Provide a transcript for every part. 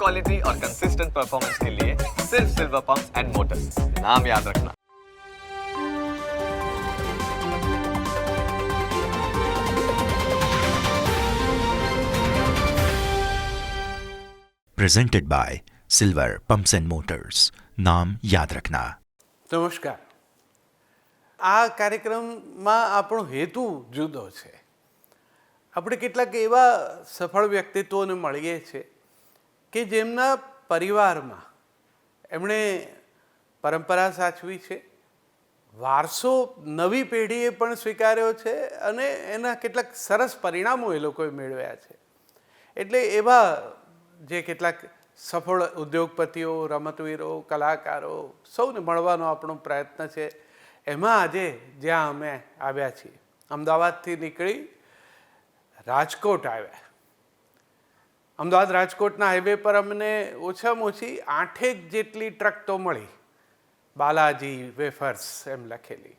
Quality और consistent performance के लिए सिर्फ सिल्वर पंप्स एंड मोटर्स, नाम याद रखना। presented by Silver Pumps and Motors. નામ યાદ રખના. નમસ્કાર. આ કાર્યક્રમમાં આપણો હેતુ જુદો છે. આપણે કેટલાક એવા સફળ વ્યક્તિત્વોને મળીએ છીએ કે જેમના પરિવારમાં એમણે પરંપરા સાચવી છે, વારસો નવી પેઢીએ પણ સ્વીકાર્યો છે અને એના કેટલાક સરસ પરિણામો એ લોકોએ મેળવ્યા છે. એટલે એવા જે કેટલાક સફળ ઉદ્યોગપતિઓ, રમતવીરો, કલાકારો સૌને મળવાનો આપણો પ્રયત્ન છે. એમાં આજે જ્યાં અમે આવ્યા છીએ, અમદાવાદથી નીકળી રાજકોટ આવ્યા. અમદાવાદ રાજકોટના હાઈવે પર અમને ઓછામાં ઓછી 8 જેટલી ટ્રક તો મળી, બાલાજી વેફર્સ એમ લખેલી.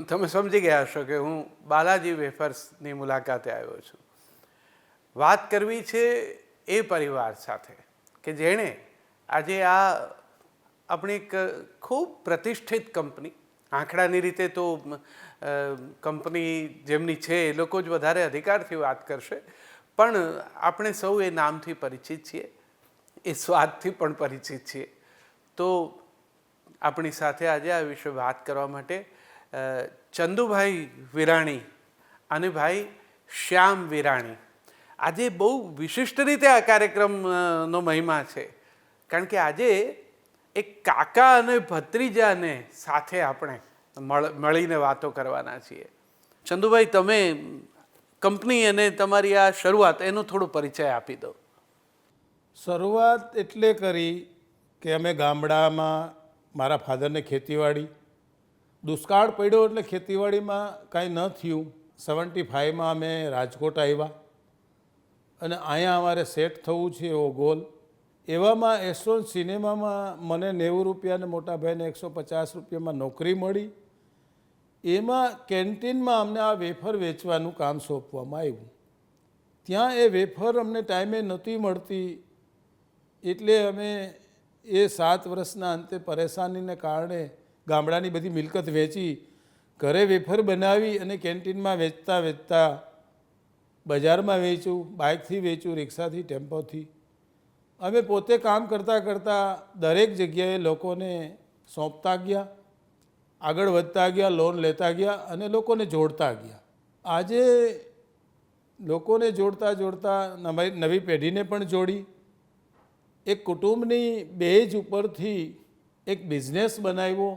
તમે સમજી ગયા હશો કે હું બાલાજી વેફર્સની મુલાકાતે આવ્યો છું. વાત કરવી છે એ પરિવાર સાથે કે જેણે આજે આ આપણી એક ખૂબ પ્રતિષ્ઠિત કંપની, આંકડાની રીતે તો કંપની જેમની છે એ લોકો જ વધારે અધિકારથી વાત કરશે, પણ આપણે સૌ એ નામથી પરિચિત છીએ, એ સ્વાદથી પણ પરિચિત છીએ. તો આપણી સાથે આજે આ વિશે વાત કરવા માટે ચંદુભાઈ વિરાણી અને ભાઈ શ્યામ વિરાણી. આજે બહુ વિશિષ્ટ રીતે આ કાર્યક્રમનો મહિમા છે, કારણ કે આજે એક કાકા અને ભત્રીજાને સાથે આપણે મળીને વાતો કરવાના છીએ. ચંદુભાઈ, તમે કંપની અને તમારી આ શરૂઆત એનો થોડો પરિચય આપી દો. શરૂઆત એટલે કરી કે અમે ગામડામાં, મારા ફાધરને ખેતીવાડી, દુષ્કાળ પડ્યો એટલે ખેતીવાડીમાં કાંઈ ન થયું. 75માં અમે રાજકોટ આવ્યા અને અહીંયા અમારે સેટ થવું છે એવો ગોલ. એવામાં એસ્ટ્રોન સિનેમામાં મને 90 રૂપિયા અને મોટા ભાઈને 150 રૂપિયામાં નોકરી મળી. એમાં કેન્ટીનમાં અમને આ વેફર વેચવાનું કામ સોંપવામાં આવ્યું. ત્યાં એ વેફર અમને ટાઈમે નહોતી મળતી, એટલે અમે એ 7 વર્ષના અંતે પરેશાનીને કારણે ગામડાની બધી મિલકત વેચી, ઘરે વેફર બનાવી અને કેન્ટીનમાં વેચતા વેચતા બજારમાં વેચ્યું, બાઇકથી વેચ્યું, રિક્ષાથી, ટેમ્પોથી. અમે પોતે કામ કરતાં કરતાં દરેક જગ્યાએ લોકોને સોંપતા ગયા, આગળ વધતા ગયા, લોન લેતા ગયા અને લોકોને જોડતા ગયા. આજે લોકોને જોડતા જોડતા નવી પેઢીને પણ જોડી, એક કુટુંબની બેઝ ઉપરથી એક બિઝનેસ બનાવ્યો.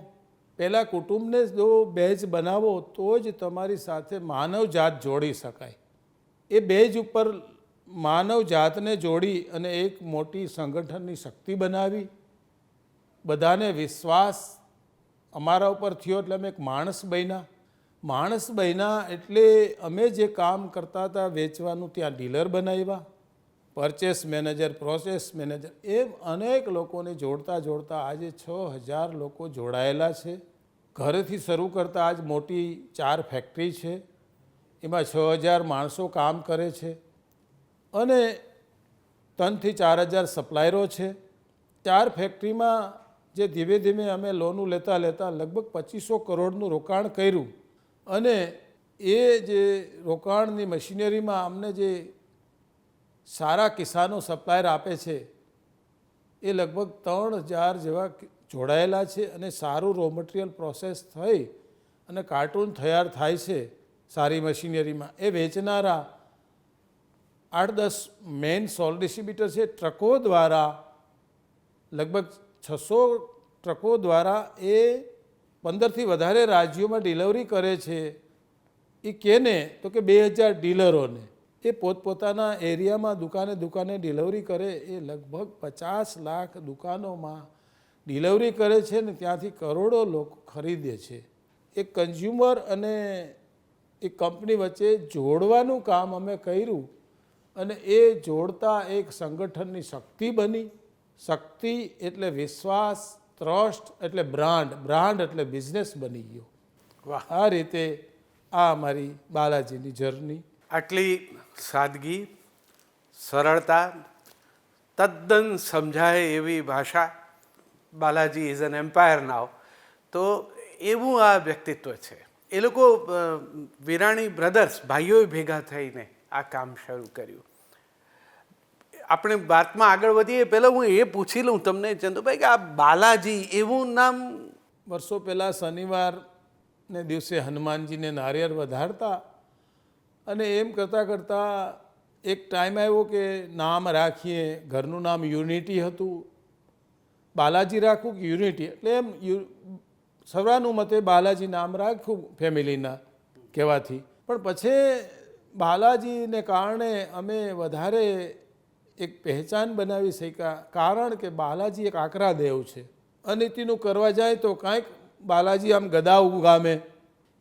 પહેલાં કુટુંબને જો બેઝ બનાવો તો જ તમારી સાથે માનવ જાત જોડી શકાય. એ બેઝ ઉપર માનવ જાતને જોડી અને એક મોટી સંગઠનની શક્તિ બનાવી. બધાને વિશ્વાસ અમારા ઉપર થયો એટલે અમે એક માણસ બન્યા એટલે અમે જે કામ કરતા હતા વેચવાનું, ત્યાં ડીલર બનાવ્યા, પરચેસ મેનેજર, પ્રોસેસ મેનેજર, એમ અનેક લોકોને જોડતા જોડતા આજે 6000 લોકો જોડાયેલા છે. ઘરેથી શરૂ કરતાં આજ મોટી 4 ફેક્ટરી છે, એમાં 6000 માણસો કામ કરે છે અને 3 થી 4000 સપ્લાયરો છે. 4 ફેક્ટરીમાં જે ધીમે ધીમે અમે લોનું લેતા લેતા લગભગ 2500 કરોડનું રોકાણ કર્યું અને એ જે રોકાણની મશીનરીમાં અમને જે સારા કિસાનો સપ્લાયર આપે છે એ લગભગ 3000 જેવા જોડાયેલા છે અને સારું રો મટીરિયલ પ્રોસેસ થઈ અને કાર્ટૂન તૈયાર થાય છે સારી મશીનરીમાં. એ વેચનારા 8-10 મેઇન સોલ ડિસ્ટ્રીબ્યુટર છે. ટ્રકો દ્વારા લગભગ 600 ટ્રકો દ્વારા એ 15થી વધારે રાજ્યોમાં ડિલિવરી કરે છે. એ કેને તો કે 2000 ડીલરોને. એ પોતપોતાના એરિયામાં દુકાને ડિલિવરી કરે. એ લગભગ 50 લાખ દુકાનોમાં ડિલિવરી કરે છે ને ત્યાંથી કરોડો લોકો ખરીદે છે. એ કન્ઝ્યુમર અને એ કંપની વચ્ચે જોડવાનું કામ અમે કર્યું અને એ જોડતા એક સંગઠનની શક્તિ બની. શક્તિ એટલે વિશ્વાસ, ટ્રસ્ટ એટલે બ્રાન્ડ એટલે બિઝનેસ બની ગયો. વાહ! આ રીતે આ અમારી બાલાજીની જર્ની. આટલી સાદગી, સરળતા તદ્દન સમજાય એવી ભાષા. બાલાજી ઇઝ એન એમ્પાયર નાવ. તો એવું આ વ્યક્તિત્વ છે. એ લોકો વિરાણી બ્રધર્સ ભાઈઓએ ભેગા થઈને આ કામ શરૂ કર્યું. આપણે વાતમાં આગળ વધીએ પહેલાં હું એ પૂછી લઉં તમને ચંદુભાઈ કે આ બાલાજી એવું નામ. વર્ષો પહેલાં શનિવારને દિવસે હનુમાનજીને નારિયેળ વધારતા અને એમ કરતાં કરતાં એક ટાઈમ આવ્યો કે નામ રાખીએ. ઘરનું નામ યુનિટી હતું. બાલાજી રાખવું કે યુનિટી, એટલે એમ સર્વાનુમતે બાલાજી નામ રાખ્યું ફેમિલીના કહેવાથી. પણ પછી બાલાજીને કારણે અમે વધારે એક પહેચાન બનાવી શક્યા, કારણ કે બાલાજી એક આકરા દેવ છે. અનીતિનું કરવા જાય તો કાંઈક બાલાજી આમ ગદા ઉગામે.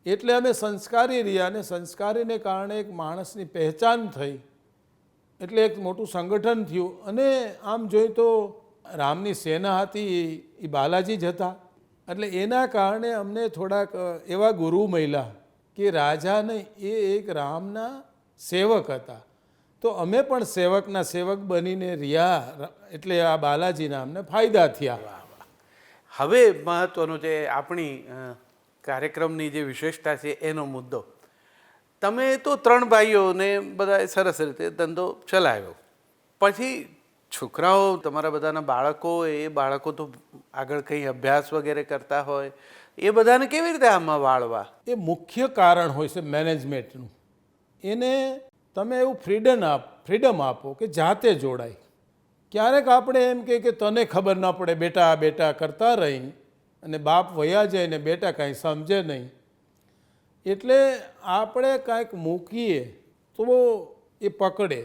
એટલે અમે સંસ્કારી રહ્યા અને સંસ્કારીને કારણે એક માણસની પહેચાન થઈ. એટલે એક મોટું સંગઠન થયું. અને આમ જોઈએ તો રામની સેના હતી એ બાલાજી જ હતા. એટલે એના કારણે અમને થોડાક એવા ગુરુ મળ્યા કે રાજા નહીં, એ એક રામના સેવક હતા. તો અમે પણ સેવકના સેવક બનીને રહ્યા. એટલે આ બાલાજીના અમને ફાયદા થયા. હવે મહત્ત્વનો જે આપણી કાર્યક્રમની જે વિશેષતા છે એનો મુદ્દો. તમે તો 3 ભાઈઓને બધા સરસ રીતે ધંધો ચલાવ્યો. પછી છોકરાઓ તમારા બધાના બાળકો તો આગળ કંઈ અભ્યાસ વગેરે કરતા હોય, એ બધાને કેવી રીતે આમાં વાળવા? એ મુખ્ય કારણ હોય છે મેનેજમેન્ટનું. એને તમે એવું ફ્રીડમ આપો કે જાતે જોડાય. ક્યારેક આપણે એમ કે તને ખબર ન પડે બેટા બેટા કરતા રહી અને બાપ વયા જાય ને બેટા કાંઈ સમજે નહીં. એટલે આપણે કાંઈક મૂકીએ તો એ પકડે.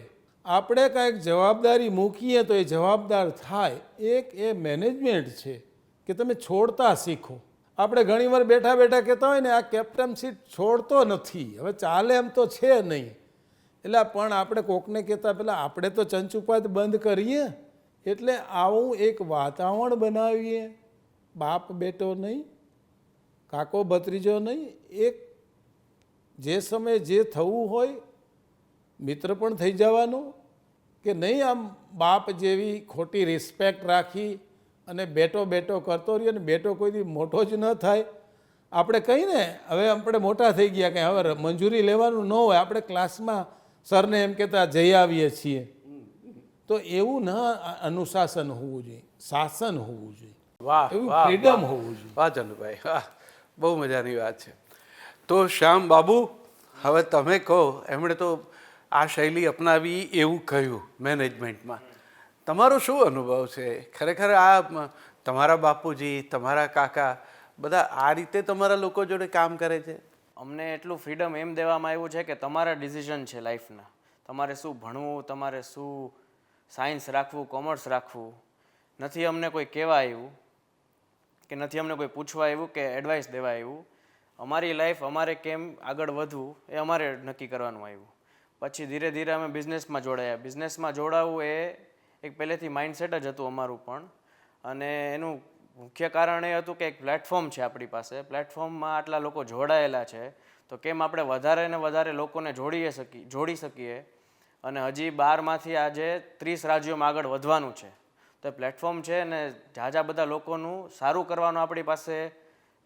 આપણે કાંઈક જવાબદારી મૂકીએ તો એ જવાબદાર થાય. એક એ મેનેજમેન્ટ છે કે તમે છોડતા શીખો. આપણે ઘણીવાર બેઠા બેઠા કહેતા હોય ને આ કેપ્ટનશીપ છોડતો નથી, હવે ચાલે એમ તો છે નહીં. એટલે પણ આપણે કોકને કહેતા પહેલાં આપણે તો ચંચુપાત બંધ કરીએ. એટલે આવું એક વાતાવરણ બનાવીએ. બાપ બેટો નહીં, કાકો ભત્રીજો નહીં, એક જે સમયે જે થવું હોય મિત્ર પણ થઈ જવાનો કે નહીં. આમ બાપ જેવી ખોટી રિસ્પેક્ટ રાખી અને બેટો બેટો કરતો રહીએ ને બેટો કોઈ દી મોટો જ ન થાય. આપણે કહીને હવે આપણે મોટા થઈ ગયા, કંઈ હવે મંજૂરી લેવાનું ન હોય. આપણે ક્લાસમાં સરને એમ કહેતા જઈ આવીએ છીએ. તો એવું ન અનુશાસન હોવું જોઈએ, શાસન હોવું જોઈએ. વાહ, એવું વાહ, ફ્રીડમ વાહ. હોવું જોઈએ. વાહ ચંદુભાઈ, વાહ, બહુ મજાની વાત છે. તો શ્યામ બાબુ, હવે તમે કહો. એમણે તો આ શૈલી અપનાવી એવું કહ્યું મેનેજમેન્ટમાં. તમારો શું અનુભવ છે? ખરેખર આ તમારા બાપુજી, તમારા કાકા બધા આ રીતે તમારા લોકો જોડે કામ કરે છે? અમને એટલું ફ્રીડમ એમ દેવામાં આવ્યું છે કે તમારા ડિસિઝન છે લાઈફના. તમારે શું ભણવું, તમારે શું સાયન્સ રાખવું, કોમર્સ રાખવું. નથી અમને કોઈ કહેવા આવ્યું કે નથી અમને કોઈ પૂછવા આવ્યું કે એડવાઇસ દેવા આવ્યું. અમારી લાઈફ, અમારે કેમ આગળ વધવું એ અમારે નક્કી કરવાનું આવ્યું. પછી ધીરે ધીરે અમે બિઝનેસમાં જોડાયા. બિઝનેસમાં જોડાવવું એ એક પહેલેથી માઇન્ડસેટ જ હતું અમારું પણ. અને એનું મુખ્ય કારણ એ હતું કે એક પ્લેટફોર્મ છે આપણી પાસે. પ્લેટફોર્મમાં આટલા લોકો જોડાયેલા છે તો કેમ આપણે વધારે ને વધારે લોકોને જોડી શકીએ. અને હજી 12માંથી આજે 30 રાજ્યોમાં આગળ વધવાનું છે. તો એ પ્લેટફોર્મ છે ને ઝાઝા બધા લોકોનું સારું કરવાનો આપણી પાસે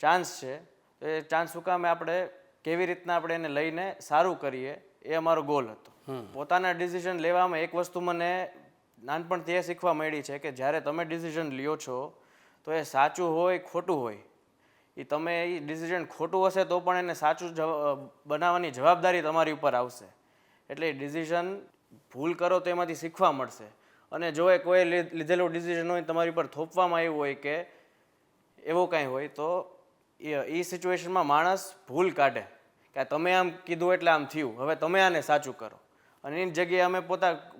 ચાન્સ છે. તો એ ચાન્સ શું કામે આપણે કેવી રીતના આપણે એને લઈને સારું કરીએ એ અમારો ગોલ હતો. પોતાના ડિસિઝન લેવામાં એક વસ્તુ મને નાનપણથી એ શીખવા મળી છે કે જ્યારે તમે ડિસિઝન લ્યો છો તો એ સાચું હોય ખોટું હોય, એ તમે એ ડિસિઝન ખોટું હશે તો પણ એને સાચું બનાવવાની જવાબદારી તમારી ઉપર આવશે. એટલે એ ડિસિઝન ભૂલ કરો તો એમાંથી શીખવા મળશે. અને જો એ કોઈ લીધેલું ડિસિઝન હોય તમારી ઉપર થોપવામાં આવ્યું હોય કે એવું કાંઈ હોય તો એ સિચ્યુએશનમાં માણસ ભૂલ કાઢે કે તમે આમ કીધું એટલે આમ થયું, હવે તમે આને સાચું કરો. અને એની જગ્યાએ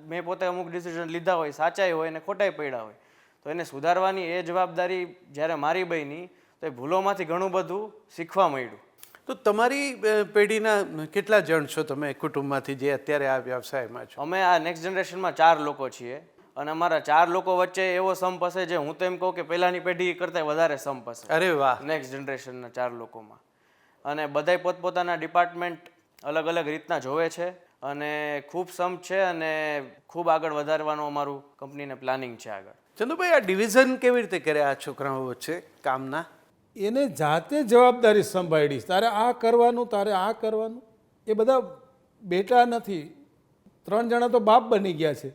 મેં પોતે અમુક ડિસિઝન લીધા હોય, સાચાઈ હોય અને ખોટાઈ પડ્યા હોય, તો એને સુધારવાની એ જવાબદારી જ્યારે મારી બની તો એ ભૂલોમાંથી ઘણું બધું શીખવા મળ્યું. તો તમારી પેઢીના કેટલા જણ છો તમે કુટુંબમાંથી જે અત્યારે આ વ્યવસાયમાં છો? અમે આ નેક્સ્ટ જનરેશનમાં 4 લોકો છીએ. અને અમારા 4 લોકો વચ્ચે એવો સંપ હશે જે હું તો એમ કહું કે પહેલાંની પેઢી કરતાં વધારે સંપ હશે. અરે વાહ! નેક્સ્ટ જનરેશનના 4 લોકોમાં. અને બધાય પોતપોતાના ડિપાર્ટમેન્ટ અલગ અલગ રીતના જોવે છે. અને ખૂબ સંપ છે અને ખૂબ આગળ વધારવાનું અમારું કંપનીને પ્લાનિંગ છે આગળ. ચંદુભાઈ, આ ડિવિઝન કેવી રીતે કર્યા આ છોકરાઓ વચ્ચે કામના? એને જાતે જવાબદારી સંભાળી. તારે આ કરવાનું, તારે આ કરવાનું. એ બધા બેટા નથી, 3 જણા તો બાપ બની ગયા છે.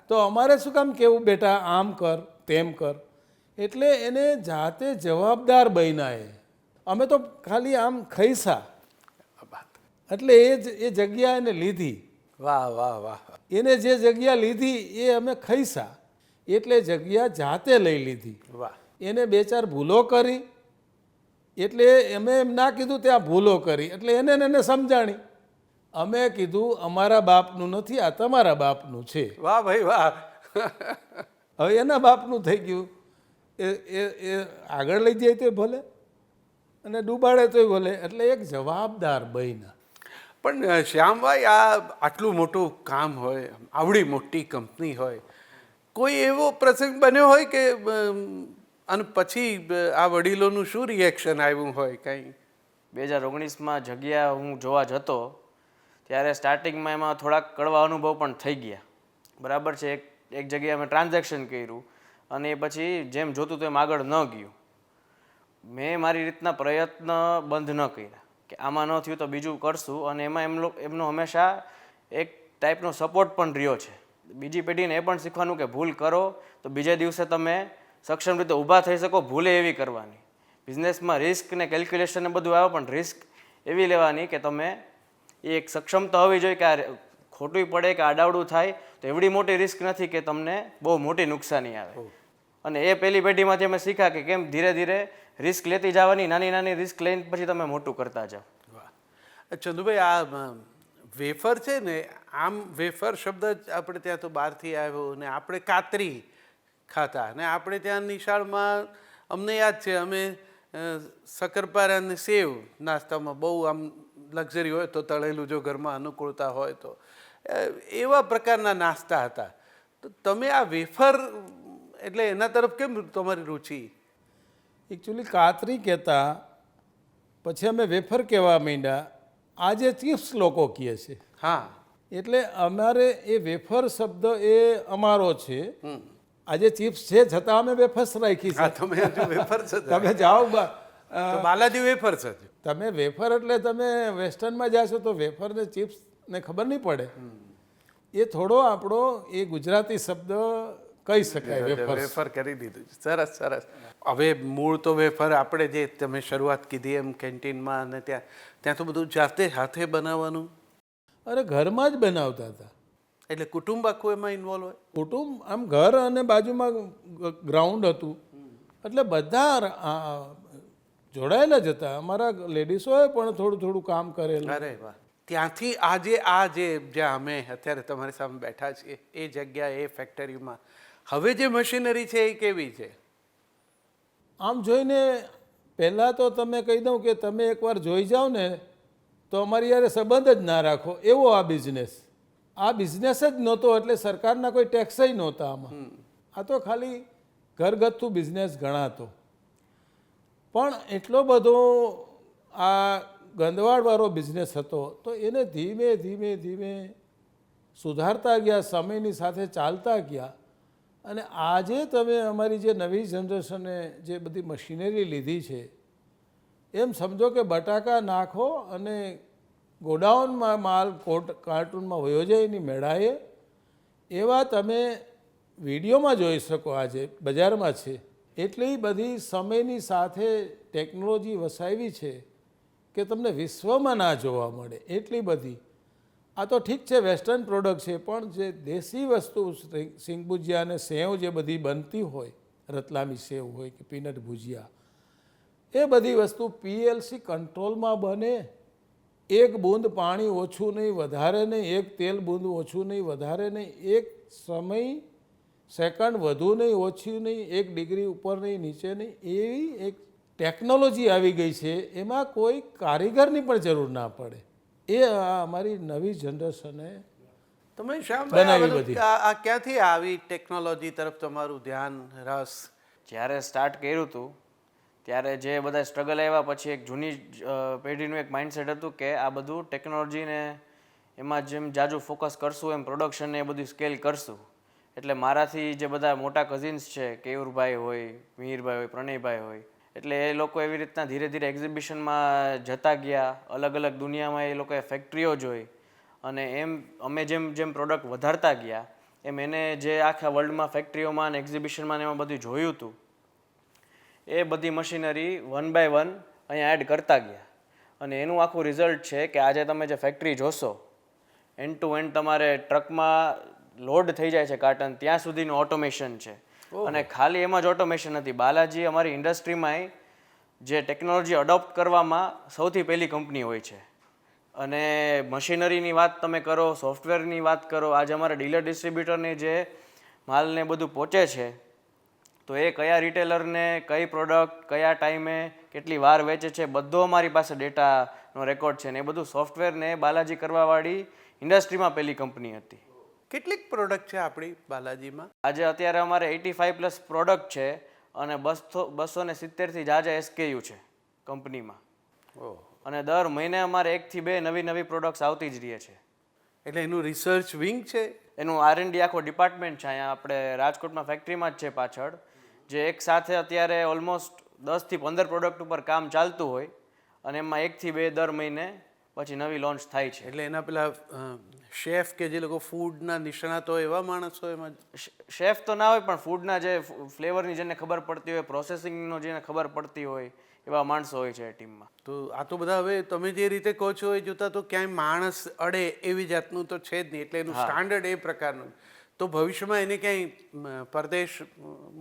તો અમારે શું કામ કેવું બેટા આમ કર તેમ કર? એટલે એને જાતે જવાબદાર બન્યા. અમે તો ખાલી આમ ખૈસા. એટલે એ જગ્યા એને લીધી. વાહ વાહ વાહ. એને જે જગ્યા લીધી એ અમે ખૈસા, એટલે જગ્યા જાતે લઈ લીધી. વાહ. એને 2-4 ભૂલો કરી, એટલે અમે એમ ના કીધું ત્યાં ભૂલો કરી, એટલે એને સમજાણી. અમે કીધું અમારા બાપનું નથી, આ તમારા બાપનું છે. વાહ ભાઈ વાહ. હવે એના બાપનું થઈ ગયું. એ આગળ લઈ જાય તો ભલે, અને ડૂબાડે તોય ભલે. એટલે એક જવાબદાર બન્યા. પણ શ્યામભાઈ, આ આટલું મોટું કામ હોય, આવડી મોટી કંપની હોય, કોઈ એવો પ્રસંગ બન્યો હોય કે અને પછી આ વડીલોનું શું રિએક્શન આવ્યું હોય કંઈ? 2019માં જગ્યા હું જોવા જતો ત્યારે સ્ટાર્ટિંગમાં એમાં થોડાક કડવા અનુભવ પણ થઈ ગયા. બરાબર છે. એક જગ્યાએ અમે ટ્રાન્ઝેક્શન કર્યું અને એ પછી જેમ જોતું તેમ આગળ ન ગયું. મેં મારી રીતના પ્રયત્ન બંધ ન કર્યા કે આમાં ન થયું તો બીજું કરશું, અને એમાં એમનો હંમેશા એક ટાઈપનો સપોર્ટ પણ રહ્યો છે. બીજી પેઢીને એ પણ શીખવાનું કે ભૂલ કરો તો બીજા દિવસે તમે સક્ષમ રીતે ઊભા થઈ શકો. ભૂલે એવી કરવાની. બિઝનેસમાં રિસ્ક ને કેલ્ક્યુલેશન ને બધું આવે, પણ રિસ્ક એવી લેવાની કે તમે એ એક સક્ષમતા હોવી જોઈએ કે આ ખોટું પડે કે આડાવડું થાય તો એવડી મોટી રિસ્ક નથી કે તમને બહુ મોટી નુકસાની આવે. અને એ પહેલી પેઢીમાંથી અમે શીખ્યા કે કેમ ધીરે ધીરે રિસ્ક લેતી જવાની, નાની નાની રિસ્ક લઈને પછી તમે મોટું કરતા જાઓ. વાહ. ચંદુભાઈ, આ વેફર છે ને, આમ વેફર શબ્દ જ આપણે ત્યાં તો બહારથી આવ્યો, ને આપણે કાતરી ખાતા, ને આપણે ત્યાં નિશાળમાં અમને યાદ છે અમે શક્કરપારા અને સેવ નાસ્તામાં બહુ આમ લક્ઝરી હોય તો તળેલું, જો ઘરમાં અનુકૂળતા હોય તો એવા પ્રકારના નાસ્તા હતા. તો તમે આ વેફર એટલે એના તરફ કેમ તમારી રુચિ? એકચ્યુઅલી કાતરી કહેતા, પછી અમે વેફર કહેવા માંડ્યા. આજે ચિપ્સ લોકો કહે છે. હા. એટલે અમારે એ વેફર શબ્દ એ અમારો છે. આજે ચિપ્સ છે છતાં અમે વેફર્સ રાખી છે. તમે હજુ વેફર છે. તમે જાઓ તો બાલાજી વેફર છે. તમે વેફર એટલે તમે વેસ્ટર્નમાં જાશો તો વેફર ને ચિપ્સ ને ખબર નહીં પડે. એ થોડો આપણો એ ગુજરાતી શબ્દ કહી શકાય. વેફર કરી દીધું. સરસ સરસ. હવે મૂળ તો વેફર આપણે જે તમે શરૂઆત કીધી એમ કેન્ટીનમાં અને ત્યાં તો બધું જાતે હાથે બનાવવાનું. અરે ઘરમાં જ બનાવતા હતા. એટલે કુટુંબ આખું એમાં ઇન્વોલ્વ હોય? કુટુંબ આમ ઘર અને બાજુમાં ગ્રાઉન્ડ હતું, એટલે બધા જોડાયેલા જ હતા. અમારા લેડીઝોએ પણ થોડું થોડું કામ કરેલું. અરે વાહ. ત્યાંથી આજે જ્યાં અમે અત્યારે તમારી સામે બેઠા છીએ એ જગ્યા, એ ફેક્ટરીમાં હવે જે મશીનરી છે એ કેવી છે? આમ જોઈને પહેલાં તો તમે કહી દઉં કે તમે એકવાર જોઈ જાઓ ને તો અમારી યારે સંબંધ જ ના રાખો એવો આ બિઝનેસ. આ બિઝનેસ જ નહોતો, એટલે સરકારના કોઈ ટેક્સય નહોતા આમાં. આ તો ખાલી ઘરગથ્થુ બિઝનેસ ગણાતો. પણ એટલો બધો આ ગંદવાડવાળો બિઝનેસ હતો, તો એને ધીમે ધીમે ધીમે સુધારતા ગયા, સમયની સાથે ચાલતા ગયા. અને આજે તમે અમારી જે નવી જનરેશને જે બધી મશીનરી લીધી છે, એમ સમજો કે બટાકા નાખો અને ગોડાઉનમાં માલ કાર્ટૂનમાં વયો જાય એની મેળાએ, એવા તમે વિડીયોમાં જોઈ શકો. આજે બજારમાં છે. એટલી બધી સમયની સાથે ટેકનોલોજી વસાવી છે કે તમને વિશ્વમાં ના જોવા મળે એટલી બધી. આ તો ઠીક છે વેસ્ટર્ન પ્રોડક્ટ છે, પણ જે દેશી વસ્તુ સિંગ ભુજિયા અને સેવ જે બધી બનતી હોય, રતલામી સેવ હોય કે પીનટ ભુજિયા, એ બધી વસ્તુ PLC કંટ્રોલમાં બને. એક બૂંદ પાણી ઓછું નહીં, વધારે નહીં, એક તેલ બૂંદ ઓછું નહીં, વધારે નહીં, એક સમય સેકન્ડ વધુ નહીં, ઓછી નહીં, 1 ડિગ્રી ઉપર નહીં, નીચે નહીં, એવી એક ટેકનોલોજી આવી ગઈ છે. એમાં કોઈ કારીગરની પણ જરૂર ના પડે. એ અમારી નવી જનરેશને તમે શ્યામ બનાવી બધી. આ ક્યાંથી આવી ટેકનોલોજી તરફ તમારું ધ્યાન, રસ? જ્યારે સ્ટાર્ટ કર્યું હતું ત્યારે જે બધા સ્ટ્રગલ આવ્યા પછી એક જૂની પેઢીનું એક માઇન્ડસેટ હતું કે આ બધું ટેકનોલોજીને એમાં જેમ જાજુ ફોકસ કરશું એમ પ્રોડક્શન એ બધું સ્કેલ કરશું. એટલે મારાથી જે બધા મોટા કઝિન્સ છે, કેયુરભાઈ હોય, મિહિરભાઈ હોય, પ્રણયભાઈ હોય, એટલે એ લોકો એવી રીતના ધીરે ધીરે એક્ઝિબિશનમાં જતા ગયા, અલગ અલગ દુનિયામાં એ લોકોએ ફેક્ટરીઓ જોઈ, અને એમ અમે જેમ જેમ પ્રોડક્ટ વધારતા ગયા એમ એને જે આખા વર્લ્ડમાં ફેક્ટરીઓમાં અને એક્ઝિબિશનમાં એમાં બધું જોયું હતું એ બધી મશીનરી 1 by 1 અહીંયા એડ કરતા ગયા. અને એનું આખું રિઝલ્ટ છે કે આજે તમે જે ફેક્ટરી જોશો એન્ડ ટુ એન્ડ તમારે ટ્રકમાં લોડ થઈ જાય છે કાર્ટન, ત્યાં સુધીનું ઓટોમેશન છે. અને ખાલી એમાં જ ઓટોમેશન નથી, બાલાજી અમારી ઇન્ડસ્ટ્રીમાં જે ટેકનોલોજી અડોપ્ટ કરવામાં સૌથી પહેલી કંપની હોય છે. અને મશીનરીની વાત તમે કરો, સોફ્ટવેરની વાત કરો, આજે અમારા ડીલર ડિસ્ટ્રીબ્યુટરને જે માલને બધું પહોંચે છે તો એ કયા રિટેલરને કઈ પ્રોડક્ટ કયા ટાઈમે કેટલી વાર વેચે છે બધો અમારી પાસે ડેટાનો રેકોર્ડ છે. ને એ બધું સોફ્ટવેરને બાલાજી કરવાવાળી ઇન્ડસ્ટ્રીમાં પહેલી કંપની હતી. કેટલીક પ્રોડક્ટ છે આપણી બાલાજીમાં? આજે અત્યારે અમારે 85+ પ્રોડક્ટ છે અને 270થી જાજા SKU છે કંપનીમાં. ઓહ, અને દર મહિને અમારે 1 થી 2 નવી પ્રોડક્ટ્સ આવતી જ રહે છે. એટલે એનું રિસર્ચ વિંગ છે? એનું R&D આખો ડિપાર્ટમેન્ટ છે અહીંયા આપણે રાજકોટમાં ફેક્ટરીમાં જ છે પાછળ, જે એક સાથે અત્યારે ઓલમોસ્ટ 10 થી 15 પ્રોડક્ટ ઉપર કામ ચાલતું હોય અને એમાં 1 થી 2 દર મહિને પછી નવી લોન્ચ થાય છે. એટલે એના પેલા શેફ કે જે લોકો ફૂડના નિષ્ણાતો હોય એવા માણસો એમાં? શેફ તો ના હોય પણ ફૂડના જે ફ્લેવરની જેને ખબર પડતી હોય, પ્રોસેસિંગનો જેને ખબર પડતી હોય એવા માણસો હોય છે ટીમમાં. તો આ તો બધા હવે તમે જે રીતે કહો છો એ જોતા તો ક્યાંય માણસ અડે એવી જાતનું તો છે જ નહીં, એટલે એનું સ્ટાન્ડર્ડ એ પ્રકારનું. તો ભવિષ્યમાં એને ક્યાંય પરદેશ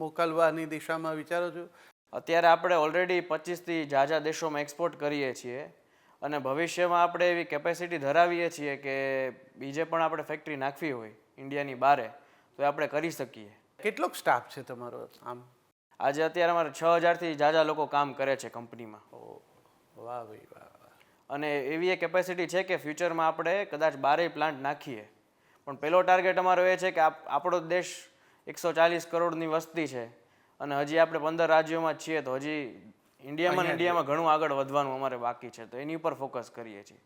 મોકલવાની દિશામાં વિચારો છો? અત્યારે આપણે ઓલરેડી 25થી જાજા દેશોમાં એક્સપોર્ટ કરીએ છીએ અને ભવિષ્યમાં આપણે એવી કેપેસિટી ધરાવીએ છીએ કે બીજે પણ આપણે ફેક્ટરી નાખવી હોય ઇન્ડિયાની બહારે તો એ આપણે કરી શકીએ. કેટલોક સ્ટાફ છે તમારો આમ? આજે અત્યારે અમારે 6000થી જાજા લોકો કામ કરે છે કંપનીમાં. વાહ ભાઈ વાહ. અને એવી એક કેપેસિટી છે કે ફ્યુચરમાં આપણે કદાચ 12 પ્લાન્ટ નાખીએ, પણ પહેલો ટાર્ગેટ અમારો એ છે કે આપણો દેશ 140 કરોડની વસ્તી છે અને હજી આપણે 15 રાજ્યોમાં જ છીએ, તો હજી ઇન્ડિયામાં ઘણું આગળ વધવાનું અમારે બાકી છે, તો એની ઉપર ફોકસ કરીએ છીએ.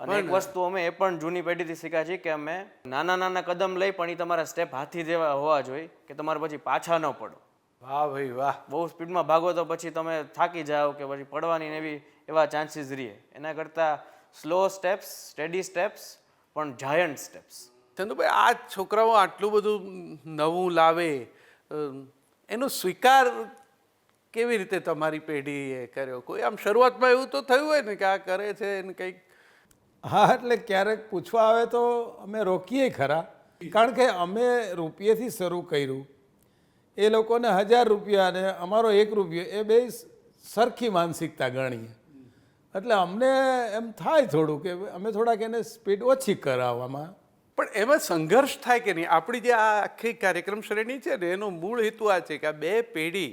અને એક વસ્તુ અમે એ પણ જૂની પેઢીથી શીખ્યા છીએ કે અમે નાના કદમ લઈ પણ એ તમારા સ્ટેપ હાથી જેવા હોવા જોઈએ કે તમારે પછી પાછા ન પડો. વાહ ભાઈ વાહ. બહુ સ્પીડમાં ભાગો તો પછી તમે થાકી જાઓ કે પછી પડવાની એવા ચાન્સીસ રહે. એના કરતાં સ્લો સ્ટેપ્સ, સ્ટેડી સ્ટેપ્સ પણ જાયન્ટ સ્ટેપ્સ. ચંદુભાઈ, આ છોકરાઓ આટલું બધું નવું લાવે એનો સ્વીકાર કેવી રીતે તમારી પેઢીએ કર્યો? કોઈ આમ શરૂઆતમાં એવું તો થયું હોય ને કે આ કરે છે એને કંઈક? હા, એટલે ક્યારેક પૂછવા આવે તો અમે રોકીએ ખરા, કારણ કે અમે રૂપિયેથી શરૂ કર્યું, એ લોકોને 1000 રૂપિયા અને અમારો 1 રૂપિયો, એ બે સરખી માનસિકતા ગણીએ. એટલે અમને એમ થાય થોડું કે અમે થોડાક એને સ્પીડ ઓછી કરાવવામાં. પણ એમાં સંઘર્ષ થાય કે નહીં? આપણી જે આ આખી કાર્યક્રમ શ્રેણી છે ને એનો મૂળ હેતુ આ છે કે આ બે પેઢી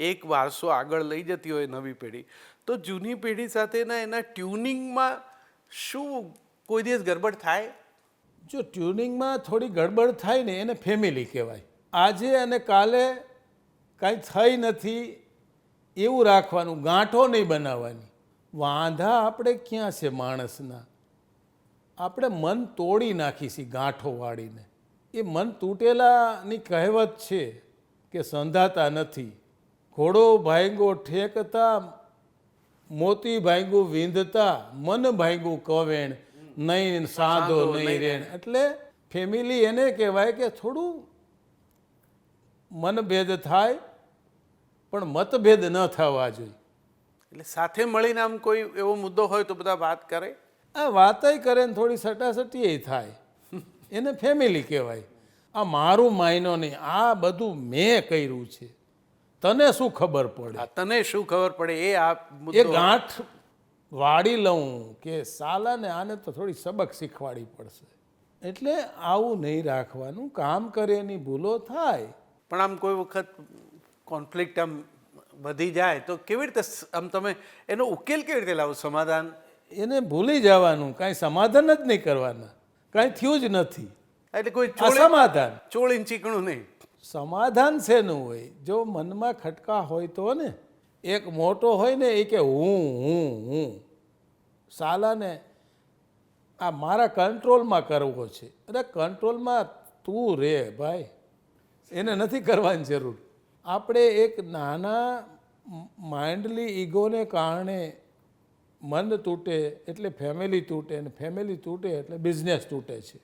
એક વારસો આગળ લઈ જતી હોય નવી પેઢી, તો જૂની પેઢી સાથેના એના ટ્યુનિંગમાં શું કોઈ દિવસ ગડબડ થાય? જો ટ્યુનિંગમાં થોડી ગડબડ થાય ને એને ફેમિલી કહેવાય. આજે અને કાલે કાંઈ થઈ નથી એવું રાખવાનું, ગાંઠો નહીં બનાવવાની. વાંધા આપણે ક્યાં છે માણસના? આપણે મન તોડી નાખીશી ગાંઠો વાળીને. એ મન તૂટેલાની કહેવત છે કે સંધાતા નથી. ઘોડો ભાંગો ઠેકતા, મોતી ભાંગું વિંધતા, મન ભાંગું કવેણ, નહીં સાંધો નહીં રેણ. એટલે ફેમિલી એને કહેવાય કે થોડું મનભેદ થાય પણ મતભેદ ન થવા જોઈએ. એટલે સાથે મળીને આમ કોઈ એવો મુદ્દો હોય તો બધા વાત કરે? આ વાતય કરે ને થોડી સટાસટીએ થાય, એને ફેમિલી કહેવાય. આ મારું માયનો નહીં, આ બધું મેં કર્યું છે, તને શું ખબર પડે? તને શું ખબર પડે? એ આ એ ગાંઠ વાળી લઉં કે સાલાને આને તો થોડી સબક શીખવાડી પડશે. એટલે આવું નહીં રાખવાનું. કામ કરે એની ભૂલો થાય, પણ આમ કોઈ વખત કોન્ફ્લિક્ટ આમ વધી જાય તો કેવી રીતે આમ તમે એનો ઉકેલ કેવી રીતે લાવો? સમાધાન? એને ભૂલી જવાનું, કાંઈ સમાધાન જ નહીં કરવાના, કાંઈ થયું જ નથી. એટલે કોઈ સમાધાન ચોળીને ચીકણું નહીં. સમાધાન શેનું હોય? જો મનમાં ખટકા હોય તો ને, એક મોટો હોય ને એ કે હું સાલાને આ મારા કંટ્રોલમાં કરવો છે. અરે કંટ્રોલમાં તું રે ભાઈ, એને નથી કરવાની જરૂર. આપણે એક નાના માઇન્ડલી ઈગોને કારણે મન તૂટે એટલે ફેમિલી તૂટે, અને ફેમિલી તૂટે એટલે બિઝનેસ તૂટે છે.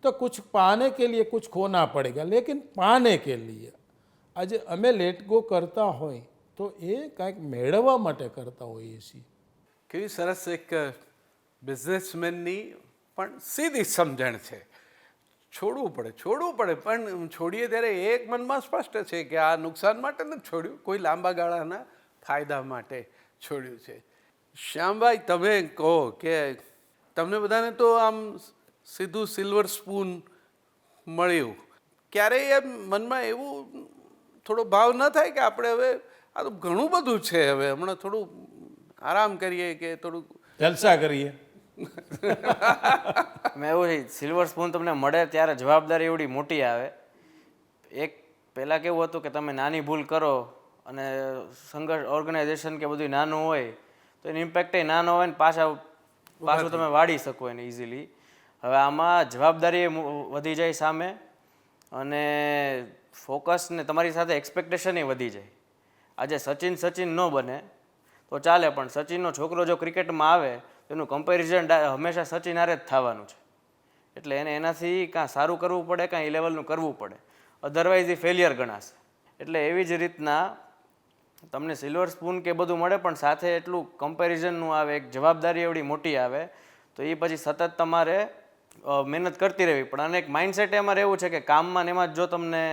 तो कुछ पाने के लिए कुछ खोना पड़ेगा, लेकिन पाने के लिए આજે અમે લેટ ગો કરતા હોય તો એ કાંઈક મેળવવા માટે કરતા હોઈએ છીએ. કેવી સરસ એક બિઝનેસમેનની પણ સીધી સમજણ છે. છોડવું પડે પણ છોડીએ ત્યારે એક મનમાં સ્પષ્ટ છે કે આ નુકસાન માટે નથી છોડ્યું, કોઈ લાંબા ગાળાના ફાયદા માટે છોડ્યું છે. શ્યામભાઈ, તમે કહો કે તમને બધાને તો આમ સીધું સિલ્વર સ્પૂન મળ્યું, ક્યારેય એમ મનમાં એવું થોડો ભાવ ન થાય કે આપણે હવે આ તો ઘણું બધું છે, હવે હમણાં થોડું આરામ કરીએ કે થોડુંક જલસા કરીએ? મેં એવું છે, સિલ્વર સ્પૂન તમને મળે ત્યારે જવાબદારી એવડી મોટી આવે. એક પહેલાં કેવું હતું કે તમે નાની ભૂલ કરો અને સંઘર્ષ ઓર્ગેનાઇઝેશન કે બધું નાનું હોય તો એનો ઇમ્પેક્ટ નાનો હોય ને પાછું તમે વાળી શકો એને ઇઝીલી. હવે આમાં જવાબદારી વધી જાય સામે, અને ફોકસ ને તમારી સાથે એક્સપેક્ટેશન એ વધી જાય. આજે સચિન ન બને તો ચાલે, પણ સચિનનો છોકરો જો ક્રિકેટમાં આવે તો એનું કમ્પેરિઝન હંમેશા સચિન હારે જ થવાનું છે. એટલે એને એનાથી કાં સારું કરવું પડે, કાં એ લેવલનું કરવું પડે, અધરવાઇઝ એ ફેલિયર ગણાશે. એટલે એવી જ રીતના તમને સિલ્વર સ્પૂન કે બધું મળે પણ સાથે એટલું કમ્પેરિઝનનું આવે, એક જવાબદારી એવડી મોટી આવે, તો એ પછી સતત તમારે મહેનત કરતી રહેવી પડે. અને એક માઇન્ડસેટ એમાં રહેવું છે કે કામમાં ને એમાં જો તમને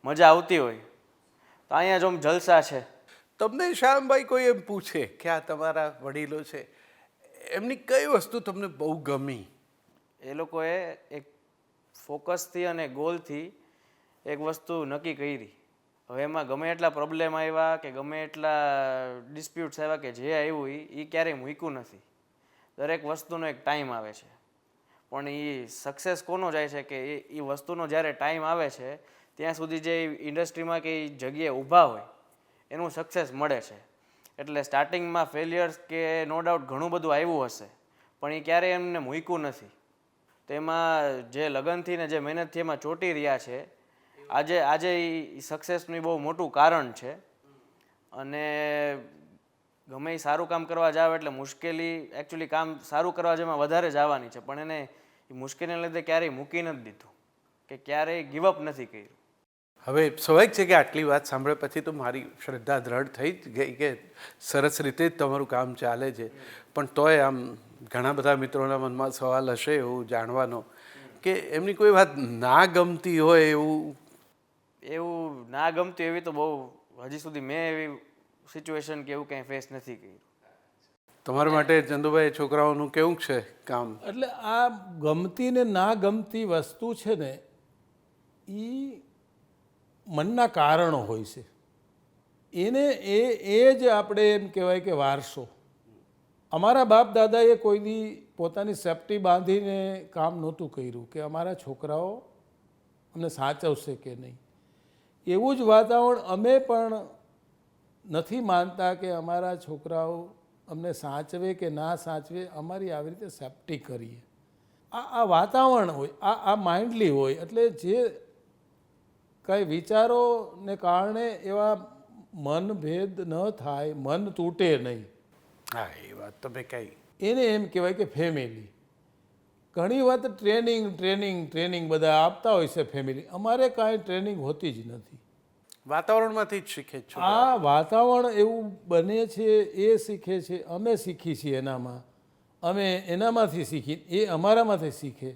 મજા આવતી હોય તો અહીંયા જો જલસા છે. તમને શ્યામભાઈ કોઈ એમ પૂછે કે આ તમારા વડીલો છે, એમની કઈ વસ્તુ તમને બહુ ગમી? એ લોકોએ એક ફોકસથી અને ગોલથી એક વસ્તુ નક્કી કરી. હવે એમાં ગમે એટલા પ્રોબ્લેમ આવ્યા કે ગમે એટલા ડિસ્પ્યુટ્સ આવ્યા કે જે આવ્યું એ ક્યારેય મૂક્યું નથી. દરેક વસ્તુનો એક ટાઈમ આવે છે, પણ એ સક્સેસ કોનો જાય છે કે એ વસ્તુનો જ્યારે ટાઈમ આવે છે ત્યાં સુધી જે ઇન્ડસ્ટ્રીમાં કે એ જગ્યાએ ઊભા હોય એનું સક્સેસ મળે છે. એટલે સ્ટાર્ટિંગમાં ફેલિયર્સ કે નો ડાઉટ ઘણું બધું આવ્યું હશે, પણ એ ક્યારેય એમને મૂક્યું નથી. તો એમાં જે લગનથી ને જે મહેનતથી એમાં ચોંટી રહ્યા છે, આજે એ સક્સેસનું બહુ મોટું કારણ છે. અને ગમે એ સારું કામ કરવા જાવ એટલે મુશ્કેલી એકચ્યુઅલી કામ સારું કરવા જેમાં વધારે જવાની છે, પણ એને એ મુશ્કેલીને લીધે ક્યારેય મૂકી નથી દીધું કે ક્યારેય ગિવઅપ નથી કર્યું. હવે સ્વાભાવિક છે કે આટલી વાત સાંભળ્યા પછી તો મારી શ્રદ્ધા દ્રઢ થઈ જ ગઈ કે સરસ રીતે જ તમારું કામ ચાલે છે. પણ તોય આમ ઘણા બધા મિત્રોના મનમાં સવાલ હશે એવું જાણવાનો કે એમની કોઈ વાત ના ગમતી હોય એવું ના ગમતું એવી તો બહુ હજી સુધી મેં એવી સિચ્યુએશન કે એવું કંઈ ફેસ નથી કર્યું. તમારા માટે ચંદુભાઈ છોકરાઓનું કેવું છે કામ? એટલે આ ગમતી ને ના ગમતી વસ્તુ છે ને, એ મનના કારણો હોય છે. એને એ જ આપણે એમ કહેવાય કે વારસો. અમારા બાપ દાદાએ કોઈની પોતાની સેફટી બાંધીને કામ નહોતું કર્યું કે અમારા છોકરાઓ અમને સાચવશે કે નહીં. એવું જ વાતાવરણ અમે પણ નથી માનતા કે અમારા છોકરાઓ અમને સાચવે કે ના સાચવે, અમારી આવી રીતે સેફટી કરીએ. આ વાતાવરણ હોય, આ માઇન્ડલી હોય. એટલે જે કંઈ વિચારોને કારણે એવા મનભેદ ન થાય, મન તૂટે નહીં. હા, એ વાત તમે કહી. એને એમ કહેવાય કે ફેમિલી. ઘણી વાત ટ્રેનિંગ બધા આપતા હોય છે ફેમિલી. અમારે કાંઈ ટ્રેનિંગ હોતી જ નથી. વાતાવરણમાંથી જ શીખે છો? આ વાતાવરણ એવું બને છે, એ શીખે છે, અમે શીખી છીએ એનામાં, અમે એનામાંથી શીખી, એ અમારામાંથી શીખે.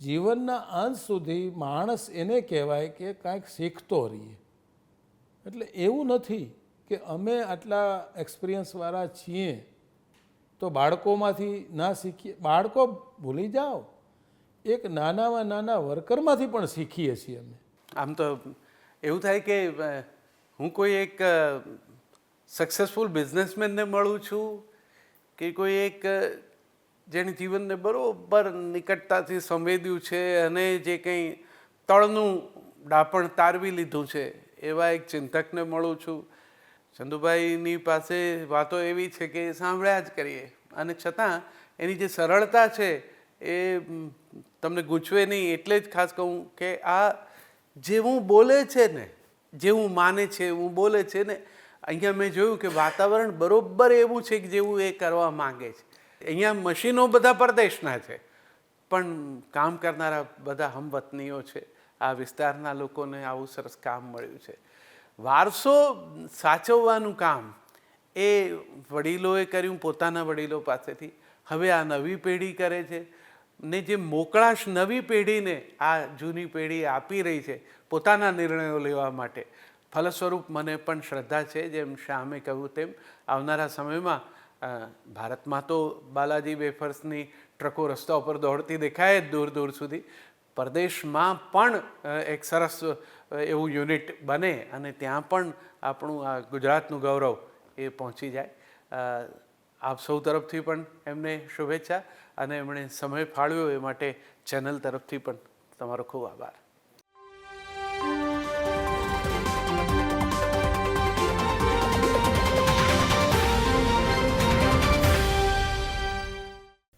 જીવનના અંત સુધી માણસ એને કહેવાય કે કાંઈક શીખતો રહીએ. એટલે એવું નથી કે અમે આટલા એક્સપિરિયન્સવાળા છીએ તો બાળકોમાંથી ના શીખીએ. બાળકો ભૂલી જાઓ, એક નાનામાં નાના વર્કરમાંથી પણ શીખીએ છીએ અમે. આમ તો એવું થાય કે હું કોઈ એક સક્સેસફુલ બિઝનેસમેનને મળું છું કે કોઈ એક જેણે જીવનને બરાબર નિકટતાથી સંવેદ્યું છે અને જે કંઈ તળનું ડાપણ તારવી લીધું છે એવા એક ચિંતકને મળું છું. ચંદુભાઈની પાસે વાતો એવી છે કે સાંભળ્યા જ કરીએ, અને છતાં એની જે સરળતા છે એ તમને ગૂંચવે નહીં. એટલે જ ખાસ કહું કે આ જેવું બોલે છે ને, જેવું માને છે એવું બોલે છે ને, અહીંયા મેં જોયું કે વાતાવરણ બરોબર એવું છે કે જેવું એ કરવા માંગે છે. અહીંયા મશીનો બધા પરદેશના છે, પણ કામ કરનારા બધા હમવતનીઓ છે. આ વિસ્તારના લોકોને આવું સરસ કામ મળ્યું છે. વારસો સાચવવાનું કામ એ વડીલોએ કર્યું પોતાના વડીલો પાસેથી. હવે આ નવી પેઢી કરે છે ને જે મોકળાશ નવી પેઢીને આ જૂની પેઢી આપી રહી છે પોતાના નિર્ણયો લેવા માટે. ફલસ્વરૂપ મને પણ શ્રદ્ધા છે, જેમ શ્યામે કહ્યું તેમ આવનારા સમયમાં ભારતમાં તો બાલાજી વેફર્સની ટ્રકો રસ્તા ઉપર દોડતી દેખાય જ દૂર દૂર સુધી. પરદેશમાં પણ એક સરસ એવું યુનિટ બને અને ત્યાં પણ આપણું આ ગુજરાતનું ગૌરવ એ પહોંચી જાય. આપ સૌ તરફથી પણ એમને શુભેચ્છા, અને એમણે સમય ફાળવ્યો એ માટે ચેનલ તરફથી પણ તમારો ખૂબ આભાર.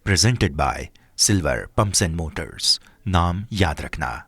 presented by Silver Pumps and Motors. नाम याद रखना.